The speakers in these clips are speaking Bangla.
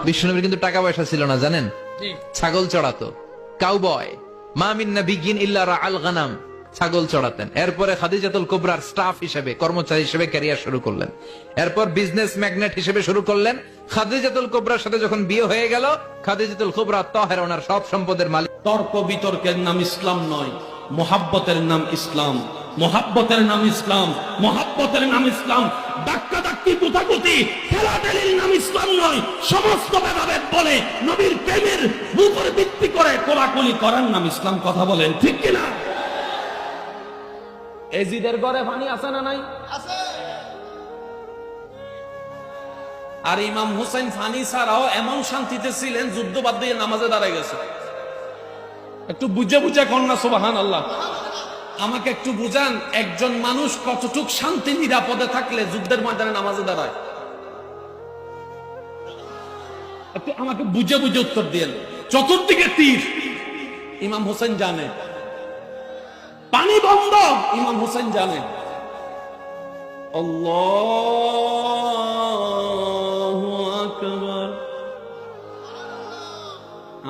বিশ্বনবীর কিন্তু টাকা পয়সা ছিল না জানেন, ছাগল চড়াতো। কাউবয় মা মিন নাবিয়্যিন ইল্লা রাআল গানাম, ছাগল চড়াতেন। এরপরে খাদিজাতুল কুবরার স্টাফ হিসেবে, কর্মচারী হিসেবে ক্যারিয়ার শুরু করলেন। এরপর বিজনেস ম্যাগনেট হিসেবে শুরু করলেন। খাদিজাতুল কুবরার সাথে যখন বিয়ে হয়ে গেল, খাদিজাতুল কুবরা তাহেরা ওনার সব সম্পদের মালিক। তর্ক বিতর্কের নাম ইসলাম নয়, মোহাব্বতের নাম ইসলাম। মোহাব্বতের নাম ইসলাম, মোহাব্বতের নাম ইসলাম। ডাক্কাডাক্কি কুতাকুতি ঠেলাঠেলির নাম ইসলাম নয়। সমস্ত ভেদাভেদ বলে নবীর প্রেমের উপর ভিত্তি করে কোলাকুলি করার নাম ইসলাম। কথা বলেন ঠিক কিনা? এজিদের ঘরে পানি আছে না নাই? আছে। আর ইমাম হুসাইন ফানি ছাড়াও এমন শান্তিতে ছিলেন, যুদ্ধ বাদ দিয়ে নামাজে দাঁড়ায় গেছে। একটু বুঝে বুঝে কন্যা সুবহানাল্লাহ। আমাকে একটু বুঝান, একজন মানুষ কতটুক শান্তি নিরাপদে থাকলে যুদ্ধের ময়দানে নামাজে দাঁড়ায়? একটু আমাকে বুঝে বুঝে উত্তর দিয়েন। চতুর্দিকে তীর, ইমাম হোসেন জানে। পানি বন্ধ, ইমাম হোসেন জানে। আল্লাহু আকবার।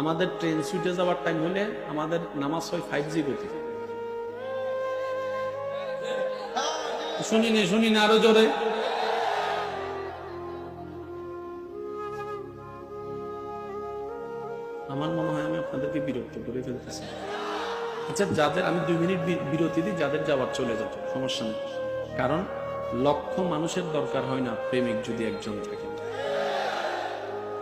আমাদের ট্রেন ছুটে যাওয়ার টাইম হলে আমাদের নামাজ হয় 5G গতি। শুনি না আরো জোরে। আমার মনে হয় আমি আপনাদেরকে বিরক্ত করে ফেলতেছি। আচ্ছা, যাদের আমি 2 মিনিট বিরতি দিই, যাদের যাওয়ার চলে যেত, সমস্যা নেই। কারণ লক্ষ মানুষের দরকার হয় না প্রেমিক যদি একজন থাকে।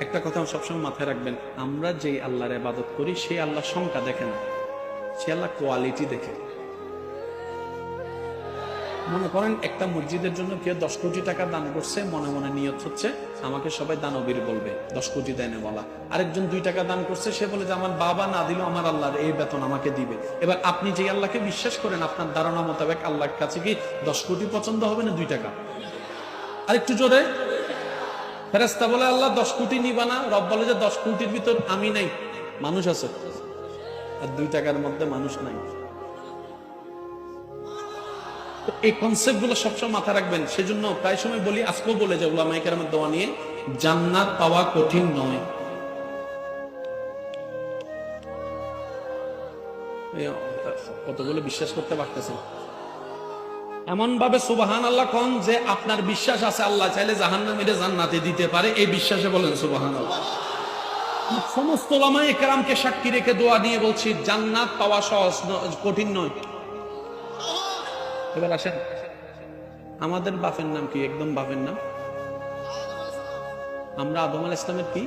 একটা কথা সবসময় মাথায় রাখবেন, আমরা যে আল্লাহর ইবাদত করি সেই আল্লাহ সংখ্যা দেখে না, সে আল্লাহ কোয়ালিটি দেখে। মনে করেন একটা মসজিদের জন্য কেউ 10 কোটি টাকা দান করছে, মনে মনে নিয়ত হচ্ছে আমাকে সবাই দানবীর বলবে, 10 কোটি দেয় না বলা। আরেকজন 2 টাকা দান করছে, সে বলে যে আমার বাবা না দিলেও আমার আল্লাহর এই বেতন আমাকে দিবে। এবার আপনি যে আল্লাহকে বিশ্বাস করেন, আপনার ধারণা মোতাবেক আল্লাহর কাছে কি 10 কোটি পছন্দ হবে না 2 টাকা? আরেকটু জোরে। ফেরেশতা বলে আল্লাহ 10 কোটি নিবা না? রব বলে যে 10 কোটির ভিতর আমি নাই, মানুষ আছে, আর 2 টাকার মধ্যে মানুষ নাই। এই কনসেপ্ট গুলো সবসময় মাথায় রাখবেন। সেজন্য প্রায় সময় বলি, আজকেও বলে যে উলামায়ে কেরামের দোয়া নিয়ে, জান্নাত পাওয়া কঠিন নয়। কতগুলো বিশ্বাস করতে পারতেছেন? এমন ভাবে সুবহানাল্লাহ কোন যে আপনার বিশ্বাস আছে আল্লাহ চাইলে জাহান্নামীরে জান্নাতে দিতে পারে, এই বিশ্বাসে বলেন সুবহানাল্লাহ। সমস্ত উলামায়ে কেরামকে সাক্ষী রেখে দোয়া নিয়ে বলছি, জান্নাত পাওয়া সহজ, কঠিন নয়। এবার আসেন, আমাদের বাপের নাম কি? একদম বাপের নাম আমরা আদম আলাইহিস সালামের কি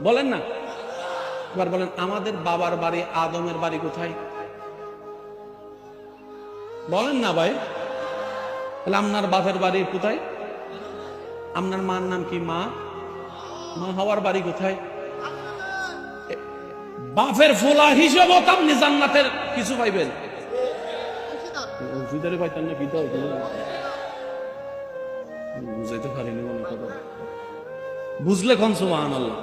বলেন না? এবার বলেন, আমাদের বাবার বাড়ি আদমের বাড়ি কোথায়? বলেন না ভাই। তাহলে আপনার বাপের বাড়ি কোথায়? আপনার মার নাম কি? মা হওয়ার বাড়ি কোথায়? বাপের ফোলা হিসেবে আপনি জান্নাতের কিছু পাইবেন। বুঝাইতে পারিনি মনে কথা, বুঝলে কোন সুবহানাল্লাহ।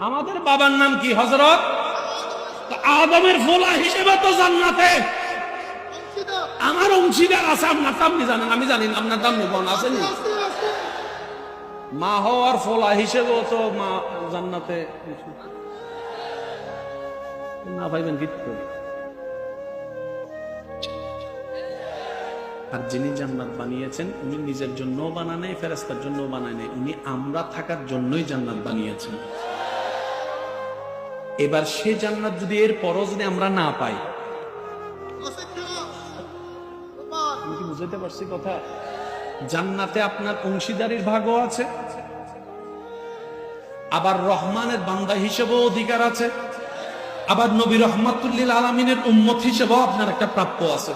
আমাদের বাবার নাম কি? হযরত আদমের ফোলা হিসেবে তো জান্নাতে আমার অংশীদার আছে। আপনার নাম জানেন, আমি জানি না। আপনার নাম কোন আছে? মা হওয়ার ফোলা হিসেবেও তো মা জান্নাতে না পাইবেন কিন্তু। আর যিনি জান্নাত বানিয়েছেন, উনি নিজের জন্য বানায় নাই, ফেরেশতার জন্য বানায় নাই, উনি আমরা থাকার জন্যই জান্নাত বানিয়েছেন। এবার সে জান্নাত যদি এর পরও যদি আমরা না পাই, আমি কি বুঝাইতে পারছি কথা? জান্নাতে আপনার অংশীদারির ভাগও আছে, আবার রহমানের বান্দা হিসেবেও অধিকার আছে, আবার নবী রাহমাতুল লিল আলামিনের উম্মত হিসেবেও আপনার একটা প্রাপ্য আছে।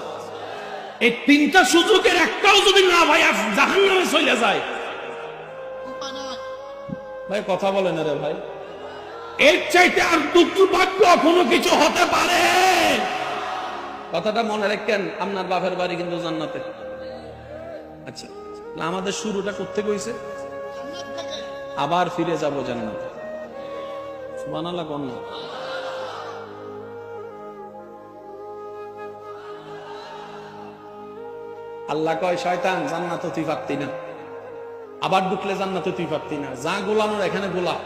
এই 3টা সুযোগের একটাও যদি না ভাই জাহান্নামে চলে যায়, ভাই কথা বলেন রে ভাই, এর চাইতে আর দুর্ভাগ্য কোনো কিছু হতে পারে? কথাটা মনে রাখেন, আপনার বাপের বাড়ি কিন্তু জান্নাতে। আচ্ছা, আমাদের শুরুটা করতে কইছে, আবার ফিরে যাব জান্নাতে। সুবহানাল্লাহ কোন না? আল্লাহ কয় শয়তান জান্নাতে তুই পারতি না, আবার ঢুকলে জান্নাতে তুই পারতি না, যা গোলানোর এখানে গোলা,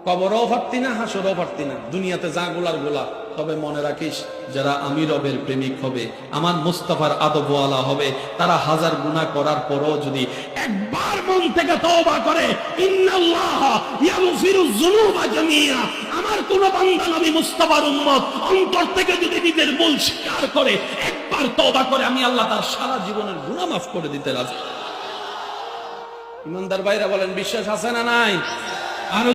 কবরও পারতি না, হাসরও পারতি না, দুনিয়াতে যা গোলার গোলা। তবে মনে রাখিস, যারা আমি রবের প্রেমিক হবে, আমার মুস্তাফার আদবওয়ালা হবে, তারা হাজার গুনাহ করার পরও যদি একবার মন থেকে তওবা করে, ইন্নাল্লাহ ইয়াগফিরুয যুনুবা জামিআ, আমার কোন বান্দা নবী মুস্তাফার উম্মত অন্তর থেকে যদি নিজের ভুল স্বীকার করে, একবার তওবা করে, আমি আল্লাহ তার সারা জীবনের গুনাহ মাফ করে দিতে রাজি। ইমানদার ভাইরা বলেন, বিশ্বাস আছে না নাই? আর